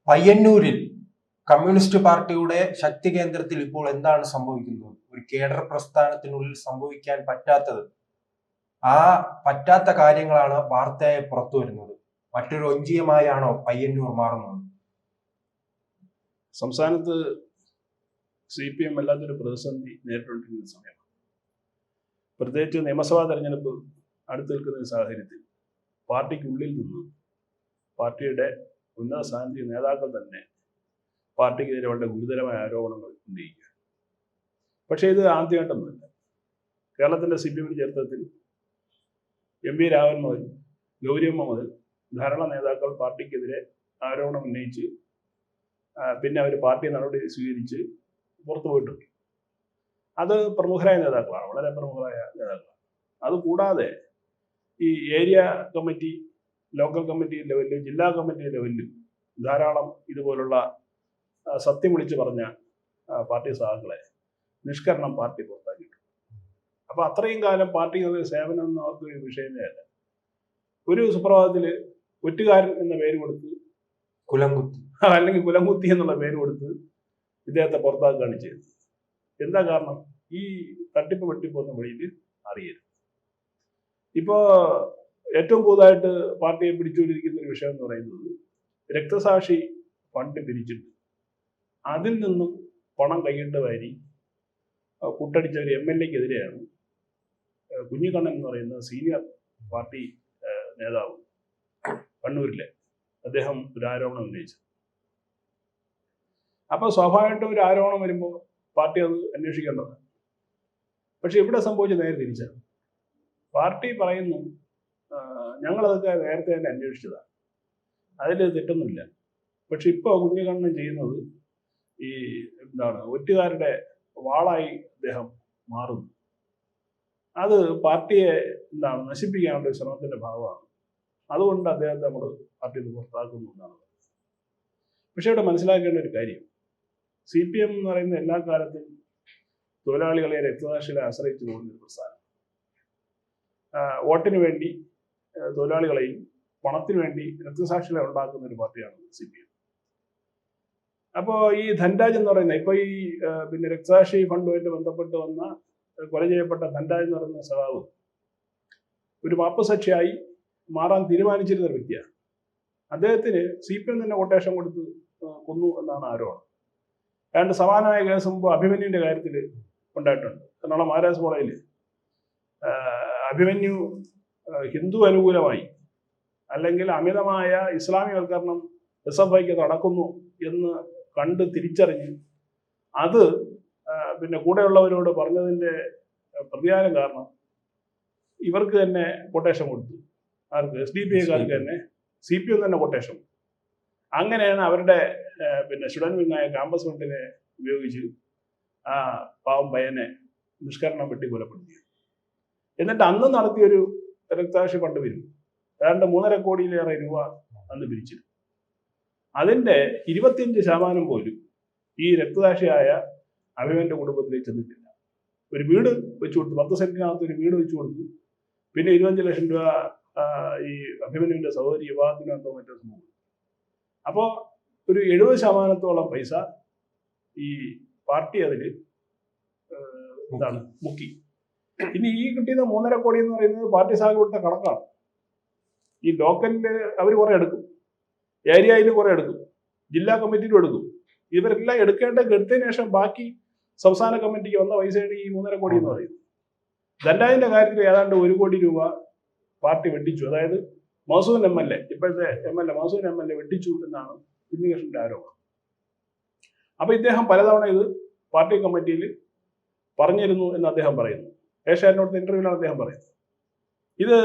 പയ്യന്നൂരിൽ കമ്മ്യൂണിസ്റ്റ് പാർട്ടിയുടെ ശക്തി കേന്ദ്രത്തിൽ ഇപ്പോൾ എന്താണ് സംഭവിക്കുന്നത്? ഒരു കേഡർ പ്രസ്ഥാനത്തിനുള്ളിൽ സംഭവിക്കാൻ പറ്റാത്തത്, ആ പറ്റാത്ത കാര്യങ്ങളാണ് വാർത്തയായി പുറത്തു വരുന്നത്. മറ്റൊരു ഒഞ്ചിയമായാണോ പയ്യന്നൂർ മാറുന്നത്? സംസ്ഥാനത്ത് CPM അല്ലാത്തൊരു പ്രതിസന്ധി നേരിട്ടുകൊണ്ടിരിക്കുന്ന സമയമാണ്. പ്രത്യേകിച്ച് നിയമസഭാ തെരഞ്ഞെടുപ്പ് അടുത്ത് നിൽക്കുന്ന സാഹചര്യത്തിൽ പാർട്ടിക്കുള്ളിൽ നിന്ന് പാർട്ടിയുടെ ഉന്നത സ്ഥാനീയ നേതാക്കൾ തന്നെ പാർട്ടിക്കെതിരെ വളരെ ഗുരുതരമായ ആരോപണങ്ങൾ ഉന്നയിക്കുക. പക്ഷേ ഇത് ആദ്യമായിട്ടൊന്നുമില്ല. കേരളത്തിൻ്റെ CPM ചരിത്രത്തിൽ MP രാഘവൻ മുതൽ ഗൗരിയമ്മ മുതൽ ധാരാളം നേതാക്കൾ പാർട്ടിക്കെതിരെ ആരോപണം ഉന്നയിച്ച് പിന്നെ അവർ പാർട്ടി നടപടി സ്വീകരിച്ച് പുറത്തു പോയിട്ടുണ്ട്. അത് പ്രമുഖരായ നേതാക്കളാണ്, വളരെ പ്രമുഖരായ നേതാക്കളാണ്. അതുകൂടാതെ ഈ ഏരിയ കമ്മിറ്റി, ലോക്കൽ കമ്മിറ്റി ലെവലിലും ജില്ലാ കമ്മിറ്റി ലെവലിലും ധാരാളം ഇതുപോലുള്ള സത്യം വിളിച്ചു പറഞ്ഞ പാർട്ടി സഹാക്കളെ നിഷ്കരണം പാർട്ടി പുറത്താക്കിയിട്ടുണ്ട്. അപ്പോൾ അത്രയും കാലം പാർട്ടിക്ക് സേവനം എന്ന് അവർക്ക് ഒരു വിഷയമേ അല്ല. ഒരു സുപ്രഭാതത്തിൽ ഒറ്റുകാരൻ എന്ന പേര് കൊടുത്ത് കുലംകുത്തി അല്ലെങ്കിൽ കുലംകുത്തി എന്നുള്ള പേര് കൊടുത്ത് ഇദ്ദേഹത്തെ പുറത്താക്കുകയാണ് ചെയ്തത്. എന്താ കാരണം? ഈ തട്ടിപ്പ് വെട്ടിപ്പോന്ന വഴിയിൽ അറിയരുത്. ഇപ്പോൾ ഏറ്റവും പുതുതായിട്ട് പാർട്ടിയെ പിടിച്ചുകൊണ്ടിരിക്കുന്ന ഒരു വിഷയം എന്ന് പറയുന്നത് രക്തസാക്ഷി ഫണ്ട് പിരിച്ചിട്ട് അതിൽ നിന്നും പണം കൈയിട്ട് വാരി കുട്ടടിച്ച ഒരു MLA-ക്കെതിരെയാണ് കുഞ്ഞിക്കണ്ണൻ എന്ന് പറയുന്ന സീനിയർ പാർട്ടി നേതാവ് കണ്ണൂരിലെ അദ്ദേഹം ഒരു ആരോപണം ഉന്നയിച്ചു. അപ്പോൾ സ്വാഭാവികമായിട്ടും ഒരു ആരോപണം വരുമ്പോൾ പാർട്ടി അത് അന്വേഷിക്കേണ്ടതാണ്. പക്ഷെ ഇവിടെ സംഭവിച്ച നേരെ തിരിച്ചാണ്. പാർട്ടി പറയുന്നു ഞങ്ങളതൊക്കെ നേരത്തെ തന്നെ അന്വേഷിച്ചതാണ്, അതിൽ തെറ്റൊന്നുമില്ല. പക്ഷെ ഇപ്പോൾ കുഞ്ഞിക്കണ്ണൻ ചെയ്യുന്നത് ഈ ഒറ്റുകാരുടെ വാളായി അദ്ദേഹം മാറുന്നു. അത് പാർട്ടിയെ നശിപ്പിക്കാനുള്ള ഒരു ശ്രമത്തിന്റെ ഭാഗമാണ്. അതുകൊണ്ട് അദ്ദേഹത്തെ നമ്മൾ പാർട്ടിയിൽ നിന്ന് പുറത്താക്കുന്നു എന്നാണ്. പക്ഷെ ഇവിടെ മനസ്സിലാക്കേണ്ട ഒരു കാര്യം, CPM എന്ന് പറയുന്ന എല്ലാ കാലത്തും തൊഴിലാളികളെ രക്തസാക്ഷികളെ ആശ്രയിച്ചു പോകുന്ന ഒരു പ്രസ്ഥാനം. വോട്ടിന് വേണ്ടി തൊഴിലാളികളെയും പണത്തിന് വേണ്ടി രക്തസാക്ഷികളെ ഉണ്ടാക്കുന്ന ഒരു പാർട്ടിയാണ് CPM. അപ്പോൾ ഈ ധൻരാജ് എന്ന് പറയുന്ന ഇപ്പോൾ ഈ രക്തസാക്ഷി ഫണ്ടുമായിട്ട് ബന്ധപ്പെട്ട് വന്ന കൊല ചെയ്യപ്പെട്ട ധൻരാജ് എന്ന് പറയുന്ന സഖാവ് ഒരു മാപ്പ് സാക്ഷിയായി മാറാൻ തീരുമാനിച്ചിരുന്ന ഒരു വ്യക്തിയാണ്. അദ്ദേഹത്തിന് CPM തന്നെ കൊട്ടേഷൻ കൊടുത്ത് കൊന്നു എന്നാണ് ആരോപണം. ഏതാണ്ട് സമാനമായ കേസ് മുമ്പ് അഭിമന്യുവിൻ്റെ കാര്യത്തിൽ ഉണ്ടായിട്ടുണ്ട്. എറണാകുളം മഹാരാജ് കോളേജിൽ അഭിമന്യു ഹിന്ദു അനുകൂലമായി അല്ലെങ്കിൽ അമിതമായ ഇസ്ലാമികവൽക്കരണം SFIക്ക് നടക്കുന്നു എന്ന് കണ്ട് തിരിച്ചറിഞ്ഞ് അത് കൂടെയുള്ളവരോട് പറഞ്ഞതിൻ്റെ പ്രതികാരം കാരണം ഇവർക്ക് തന്നെ കൊട്ടേഷൻ കൊടുത്തു. ആർക്ക്? SDPIക്കാർക്ക് തന്നെ CPM തന്നെ കൊട്ടേഷൻ. അങ്ങനെയാണ് അവരുടെ സ്റ്റുഡൻറ് വിങ്ങായ ക്യാമ്പസ് ഫണ്ടിനെ ഉപയോഗിച്ച് ആ പാവം പയ്യനെ നിഷ്കരണം വെട്ടി കൊലപ്പെടുത്തി. എന്നിട്ട് അന്ന് നടത്തിയൊരു രക്തസാക്ഷി ഫണ്ട് വരും, ഏതാണ്ട് 3.5 കോടിയിലേറെ രൂപ അന്ന് പിരിച്ചിരുന്നു. അതിൻ്റെ 25% പോലും ഈ രക്തസാക്ഷിയായ അഭിമന്യന്റെ കുടുംബത്തിലേക്ക് ചെന്നിട്ടില്ല. ഒരു വീട് വെച്ചു കൊടുത്തു, 10 സെന്റിനകത്ത് ഒരു വീട് വെച്ചു കൊടുത്തു. പിന്നെ 25 ലക്ഷം രൂപ ഈ അഭിമന്യുവിന്റെ സഹോദരി വിവാഹത്തിനോ എന്തോ മറ്റോ സംഭവം. അപ്പോൾ ഒരു 70% പൈസ ഈ പാർട്ടി അതിൽ മുക്കി. ഇനി ഈ കിട്ടിയത് 3.5 കോടി എന്ന് പറയുന്നത് പാർട്ടി സാഹചര്യം കൊടുത്ത കണക്കാണ്. ഈ ലോക്കലിൽ അവർ കുറെ എടുക്കും, ഏരിയയിൽ കുറെ എടുക്കും, ജില്ലാ കമ്മിറ്റിയിലും എടുക്കും. ഇവരെല്ലാം എടുത്തതിന് ശേഷം ബാക്കി സംസ്ഥാന കമ്മിറ്റിക്ക് വന്ന പൈസയാണ് ഈ 3.5 കോടി എന്ന് പറയുന്നത്. ധൻരാജിന്റെ കാര്യത്തിൽ ഏതാണ്ട് 1 കോടി രൂപ പാർട്ടി വെട്ടിച്ചു. അതായത് മസൂൻ MLA, ഇപ്പോഴത്തെ MLA മസൂൻ MLA വെട്ടിച്ചു എന്നാണ് കുഞ്ഞികൃഷ്ണന്റെ ആരോപണം. അപ്പൊ ഇദ്ദേഹം പലതവണ ഇത് പാർട്ടി കമ്മിറ്റിയിൽ പറഞ്ഞിരുന്നു എന്ന് അദ്ദേഹം പറയുന്നു. ഏഷ്യാനെറ്റിനോട് ഇന്റർവ്യൂവിലാണ് അദ്ദേഹം പറയുന്നത്. ഇത്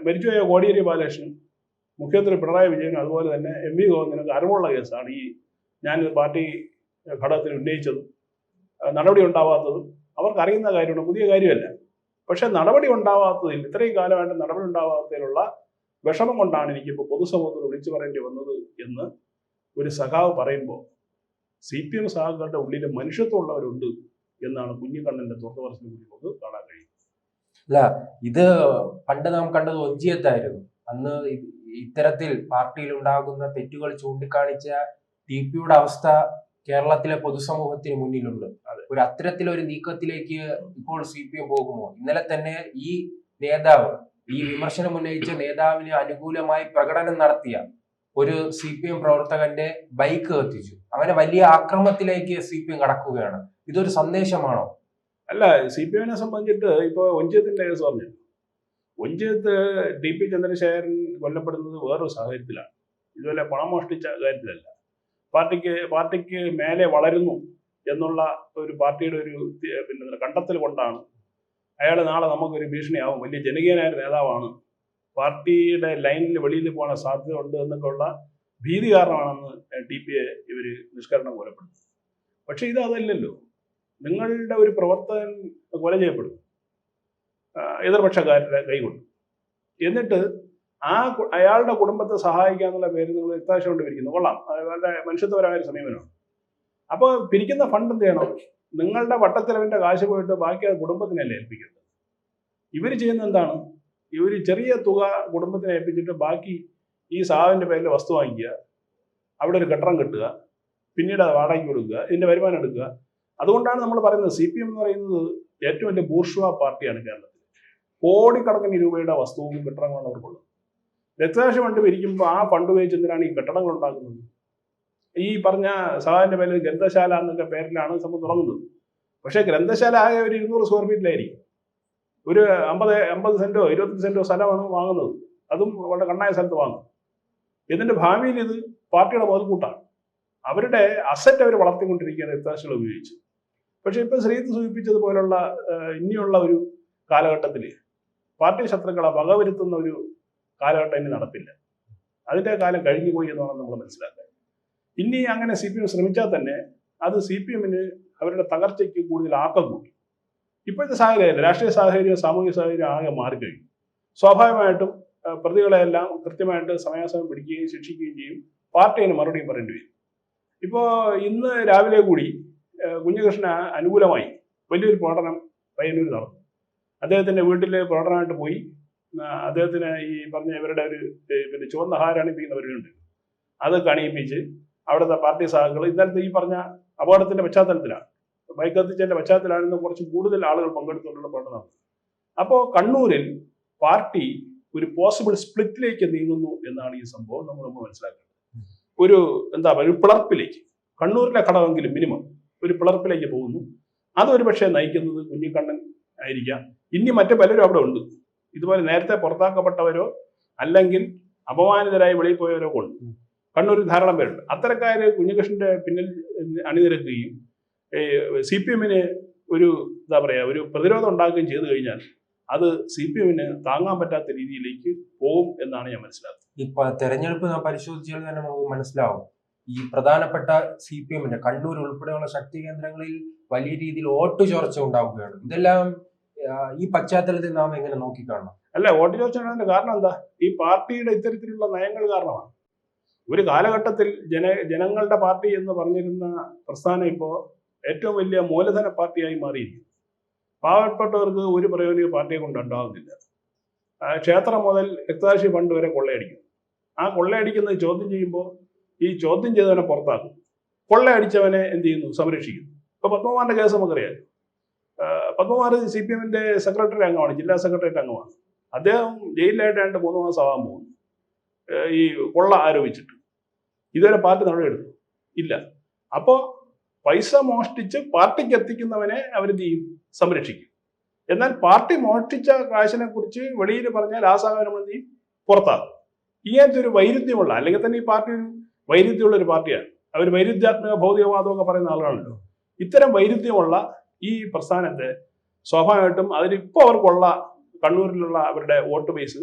മരിച്ചുപോയ കോടിയേരി ബാലകൃഷ്ണൻ, മുഖ്യമന്ത്രി പിണറായി വിജയനും അതുപോലെ തന്നെ MV ഗോവിന്ദനൊക്കെ അറിവുള്ള കേസാണ്. ഞാനിത് പാർട്ടി ഘടകത്തിൽ ഉന്നയിച്ചതും നടപടി ഉണ്ടാവാത്തതും അവർക്ക് അറിയുന്ന കാര്യമാണ്, പുതിയ കാര്യമല്ല. പക്ഷെ നടപടി ഉണ്ടാവാത്തതിൽ, ഇത്രയും കാലമായിട്ട് നടപടി ഉണ്ടാവാത്തതിലുള്ള വിഷമം കൊണ്ടാണ് എനിക്കിപ്പോൾ പൊതുസമൂഹത്തിൽ വിളിച്ചു പറയേണ്ടി വന്നത് എന്ന് ഒരു സഖാവ് പറയുമ്പോൾ CPM സഖാക്കളുടെ ഉള്ളിൽ മനുഷ്യത്വമുള്ളവരുണ്ട് എന്നാണ് കുഞ്ഞിക്കണ്ണന്റെ തുറന്നുപറച്ചിൽ കൂടി നമുക്ക് കാണാൻ കഴിയും. അല്ല, ഇത് പണ്ട് നാം കണ്ടത് ഒഞ്ചിയത്തായിരുന്നു. അന്ന് ഇത്തരത്തിൽ പാർട്ടിയിൽ ഉണ്ടാകുന്ന തെറ്റുകൾ ചൂണ്ടിക്കാണിച്ച ടി.പിയുടെ അവസ്ഥ കേരളത്തിലെ പൊതുസമൂഹത്തിന് മുന്നിലുണ്ട്. ഒരു അത്തരത്തിലൊരു നീക്കത്തിലേക്ക് ഇപ്പോൾ CPM പോകുമോ? ഇന്നലെ തന്നെ ഈ നേതാവ്, ഈ വിമർശനം ഉന്നയിച്ച നേതാവിന് അനുകൂലമായി പ്രകടനം നടത്തിയ ഒരു CPM പ്രവർത്തകന്റെ ബൈക്ക് കത്തിച്ചു. അങ്ങനെ വലിയ ആക്രമണത്തിലേക്ക് CPM കടക്കുകയാണ്. ഇതൊരു സന്ദേശമാണോ? അല്ല, CPMനെ സംബന്ധിച്ചിട്ട് ഇപ്പോൾ ഒഞ്ചിയത്തിന്റെ കേസ് പറഞ്ഞു. ഒഞ്ചിയത്ത് DP ചന്ദ്രശേഖരൻ കൊല്ലപ്പെടുന്നത് വേറൊരു സാഹചര്യത്തിലാണ്. ഇതുപോലെ പണം മോഷ്ടിച്ച കാര്യത്തിലല്ല. പാർട്ടിക്ക് മേലെ വളരുന്നു എന്നുള്ള ഒരു പാർട്ടിയുടെ ഒരു കണ്ടെത്തൽ കൊണ്ടാണ് അയാൾ നാളെ നമുക്കൊരു ഭീഷണിയാവും, വലിയ ജനകീയനായ നേതാവാണ്, പാർട്ടിയുടെ ലൈനിൽ വെളിയിൽ പോകാൻ സാധ്യത ഉണ്ട് എന്നൊക്കെയുള്ള ഭീതി കാരണമാണെന്ന് DPയെ ഇവർ നിഷ്കരണം കൊലപ്പെടുന്നത്. പക്ഷെ ഇത് അതല്ലല്ലോ. നിങ്ങളുടെ ഒരു പ്രവർത്തകൻ കൊല ചെയ്യപ്പെടും എതിർപക്ഷക്കാരുടെ കൈകൊണ്ട്. എന്നിട്ട് അയാളുടെ കുടുംബത്തെ സഹായിക്കാന്നുള്ള പേര് നിങ്ങൾ രക്താശ കൊണ്ട് പിരിക്കുന്നു. കൊള്ളാം, വളരെ മനുഷ്യത്വപരമായ ഒരു സമീപനമാണ്. അപ്പോൾ പിരിക്കുന്ന ഫണ്ട് എന്ത് ചെയ്യണം? നിങ്ങളുടെ വട്ടത്തിലവൻ്റെ കാശ് പോയിട്ട് ബാക്കി അത് കുടുംബത്തിനല്ലേ ഏൽപ്പിക്കുന്നത്. ഇവർ ചെയ്യുന്നത് എന്താണ്? ഇവർ ചെറിയ തുക കുടുംബത്തിനെ ഏൽപ്പിച്ചിട്ട് ബാക്കി ഈ സാവിൻ്റെ പേരിൽ വസ്തു വാങ്ങിക്കുക, അവിടെ ഒരു കെട്ടിടം കെട്ടുക, പിന്നീട് അത് വാടകയ്ക്ക് കൊടുക്കുക, ഇതിൻ്റെ വരുമാനം എടുക്കുക. അതുകൊണ്ടാണ് നമ്മൾ പറയുന്നത് CPM എന്ന് പറയുന്നത് ഏറ്റവും വലിയ ബൂർഷ്വാ പാർട്ടിയാണ് കേരളത്തിൽ. കോടിക്കണക്കിന് രൂപയുടെ വസ്തുവും കെട്ടിടങ്ങളാണ് അവർക്കുള്ളത്. രക്തസാക്ഷി ഫണ്ട് പിരിക്കുമ്പോൾ ആ ഫണ്ട് ഉപയോഗിച്ച് എന്തിനാണ് ഈ കെട്ടിടങ്ങൾ ഉണ്ടാക്കുന്നത്? ഈ പറഞ്ഞ സഹായന്റെ പേരിൽ ഗ്രന്ഥശാല എന്നൊക്കെ പേരിലാണ് സംഭവം തുടങ്ങുന്നത്. പക്ഷേ ഗ്രന്ഥശാല ആകെ ഒരു 200 സ്ക്വയർ ഫീറ്റിലായിരിക്കും. ഒരു 50 സെന്റോ 25 സെന്റോ സ്ഥലമാണ് വാങ്ങുന്നത്. അതും വളരെ കണ്ണായ സ്ഥലത്ത് വാങ്ങും. ഇതിന്റെ ഭാവിയിൽ ഇത് പാർട്ടിയുടെ മുതൽക്കൂട്ടാണ്. അവരുടെ അസറ്റ് അവർ വളർത്തിക്കൊണ്ടിരിക്കുകയാണ് രക്തസാക്ഷികൾ ഉപയോഗിച്ച്. പക്ഷെ ഇപ്പൊ ശ്രീത്ത് സൂചിപ്പിച്ചതുപോലുള്ള ഇനിയുള്ള ഒരു കാലഘട്ടത്തിൽ പാർട്ടി ശത്രുക്കളെ വകവരുത്തുന്ന ഒരു കാലഘട്ടം ഇനി നടപ്പില്ല. അതിന്റെ കാലം കഴിഞ്ഞു പോയി എന്നാണ് നമ്മൾ മനസ്സിലാക്കുക. ഇനി അങ്ങനെ CPM ശ്രമിച്ചാൽ തന്നെ അത് CPMന് അവരുടെ തകർച്ചയ്ക്ക് കൂടുതൽ ആക്കം കൂട്ടി. ഇപ്പോഴത്തെ സാഹചര്യം, രാഷ്ട്രീയ സാഹചര്യം, സാമൂഹിക സാഹചര്യം ആകെ മാറിക്കഴിഞ്ഞു. സ്വാഭാവികമായിട്ടും പ്രതികളെല്ലാം കൃത്യമായിട്ട് സമയാസമയം പിടിക്കുകയും ശിക്ഷിക്കുകയും ചെയ്യും. പാർട്ടിന് മറുപടിയും പറയേണ്ടി വരും. ഇപ്പോൾ ഇന്ന് രാവിലെ കൂടി കുഞ്ഞകൃഷ്ണ അനുകൂലമായി വലിയൊരു പ്രകടനം പയ്യന്നൂർ നടന്നു. അദ്ദേഹത്തിന്റെ വീട്ടിൽ പ്രകടനമായിട്ട് പോയി. അദ്ദേഹത്തിന് ഈ പറഞ്ഞ ഇവരുടെ ഒരു ചുവന്ന ഹാരം അണിയിപ്പിക്കുന്നവരുണ്ട്, അത് കണിയിപ്പിച്ച് അവിടുത്തെ പാർട്ടി സഹാക്കൾ ഇന്നലത്തെ ഈ പറഞ്ഞ അപകടത്തിന്റെ പശ്ചാത്തലത്തിലാണ്, ബൈക്ക് കത്തിച്ചതിന്റെ പശ്ചാത്തലത്തിലാണ് കുറച്ച് കൂടുതൽ ആളുകൾ പങ്കെടുത്തുകൊണ്ടുള്ള പ്രകടനം. അപ്പോൾ കണ്ണൂരിൽ പാർട്ടി ഒരു പോസിബിൾ സ്പ്ലിറ്റിലേക്ക് നീങ്ങുന്നു എന്നാണ് ഈ സംഭവം നമ്മൾ മനസ്സിലാക്കുന്നത്. ഒരു ഒരു പിളർപ്പിലേക്ക്, കണ്ണൂരിലെ ഘടകമെങ്കിലും മിനിമം ഒരു പിളർപ്പിലേക്ക് പോകുന്നു. അതൊരു പക്ഷേ നയിക്കുന്നത് കുഞ്ഞിക്കണ്ണൻ ആയിരിക്കാം. ഇനി മറ്റു പലരും അവിടെ ഉണ്ട്. ഇതുപോലെ നേരത്തെ പുറത്താക്കപ്പെട്ടവരോ അല്ലെങ്കിൽ അപമാനിതരായി വെളിയിൽ പോയവരോ കൊണ്ട് കണ്ണൂരിൽ ധാരാളം പേരുണ്ട്. അത്തരക്കാര് കുഞ്ഞികൃഷ്ണന്റെ പിന്നിൽ അണിനിരക്കുകയും CPMന് ഒരു ഒരു പ്രതിരോധം ഉണ്ടാക്കുകയും ചെയ്തു കഴിഞ്ഞാൽ അത് CPMന് താങ്ങാൻ പറ്റാത്ത രീതിയിലേക്ക് പോകും എന്നാണ് ഞാൻ മനസ്സിലാക്കുന്നത്. ഇപ്പൊ തെരഞ്ഞെടുപ്പ് നാം പരിശോധിച്ചാൽ തന്നെ നമുക്ക് മനസ്സിലാവും, ഈ പ്രധാനപ്പെട്ട CPMന്റെ കണ്ണൂർ ഉൾപ്പെടെയുള്ള ശക്തി കേന്ദ്രങ്ങളിൽ വലിയ രീതിയിൽ വോട്ട് ചോർച്ച ഉണ്ടാവുകയാണ്. ഇതെല്ലാം ഈ പശ്ചാത്തലത്തിൽ നാം എങ്ങനെ നോക്കിക്കാണണം? അല്ല, വോട്ട് ചോർച്ചയുടെ കാരണം എന്താ? ഈ പാർട്ടിയുടെ ഇത്തരത്തിലുള്ള നയങ്ങൾ കാരണമാണ്. ഒരു കാലഘട്ടത്തിൽ ജനങ്ങളുടെ പാർട്ടി എന്ന് പറഞ്ഞിരുന്ന പ്രസ്ഥാനം ഇപ്പോൾ ഏറ്റവും വലിയ മൂലധന പാർട്ടിയായി മാറിയിരിക്കുന്നു. പാവപ്പെട്ടവർക്ക് ഒരു പ്രയോജനം പാർട്ടിയെ കൊണ്ടുണ്ടാകുന്നില്ല. ക്ഷേത്രം മുതൽ രക്തസാക്ഷി ഫണ്ട് വരെ കൊള്ളയടിക്കും. ആ കൊള്ളയടിക്കുന്നത് ചോദ്യം ചെയ്യുമ്പോൾ ഈ ചോദ്യം ചെയ്തവനെ പുറത്താക്കും. കൊള്ളയടിച്ചവനെ എന്ത് ചെയ്യുന്നു? സംരക്ഷിക്കുന്നു. ഇപ്പൊ പത്മകുമാറിന്റെ കേസ് നമുക്കറിയാം. പത്മകുമാർ CPMന്റെ സെക്രട്ടറി അംഗമാണ്, ജില്ലാ സെക്രട്ടേറിയറ്റ് അംഗമാണ്. അദ്ദേഹം ജയിലിലായിട്ട് 3 മാസം ആവാൻ പോകുന്നു ഈ കൊള്ള ആരോപിച്ചിട്ട്. ഇതുവരെ പാർട്ടി നടപടിയെടുത്തു ഇല്ല. അപ്പോൾ പൈസ മോഷ്ടിച്ച് പാർട്ടിക്ക് എത്തിക്കുന്നവനെ അവരെന്ത് ചെയ്യും? സംരക്ഷിക്കും. എന്നാൽ പാർട്ടി മോഷ്ടിച്ച കാശിനെ കുറിച്ച് വെളിയിൽ പറഞ്ഞാൽ ആ സാധനം നമ്മൾ എന്ത് ചെയ്യും? പുറത്താകും. ഇങ്ങനത്തെ ഒരു വൈരുദ്ധ്യമുള്ള, അല്ലെങ്കിൽ തന്നെ ഈ പാർട്ടി ഒരു വൈരുദ്ധ്യമുള്ള ഒരു പാർട്ടിയാണ്. അവർ വൈരുദ്ധ്യാത്മക ഭൗതികവാദമൊക്കെ പറയുന്ന ആളുകളാണല്ലോ. ഇത്തരം വൈരുദ്ധ്യമുള്ള ഈ പ്രസ്ഥാനത്തെ സ്വാഭാവികമായിട്ടും അതിലിപ്പോൾ അവർക്കുള്ള കണ്ണൂരിലുള്ള അവരുടെ വോട്ട് ബേസ്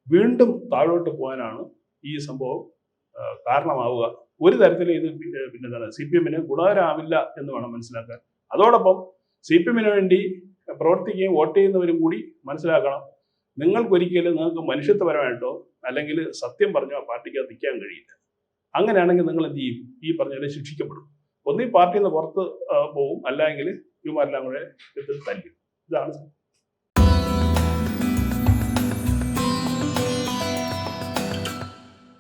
വീണ്ടും താഴോട്ട് പോകാനാണ് ഈ സംഭവം കാരണമാവുക. ഒരു തരത്തിലും ഇത് CPMന് ഗുണകരമാവില്ല എന്ന് വേണം മനസ്സിലാക്കാൻ. അതോടൊപ്പം CPMന് വേണ്ടി പ്രവർത്തിക്കുകയും വോട്ട് ചെയ്യുന്നവരും കൂടി മനസ്സിലാക്കണം, നിങ്ങൾക്ക് മനുഷ്യത്വപരമായിട്ടോ അല്ലെങ്കിൽ സത്യം പറഞ്ഞോ ആ പാർട്ടിക്ക് നിൽക്കാൻ കഴിയില്ല. അങ്ങനെയാണെങ്കിൽ നിങ്ങൾ എന്ത് ചെയ്യും? ഈ പറഞ്ഞാൽ ശിക്ഷിക്കപ്പെടും. ഒന്നീ പാർട്ടിയിൽ നിന്ന് പുറത്ത് പോകും, അല്ലെങ്കിൽ ഇവരെല്ലാം കൂടെ തല്ലും. ഇതാണ്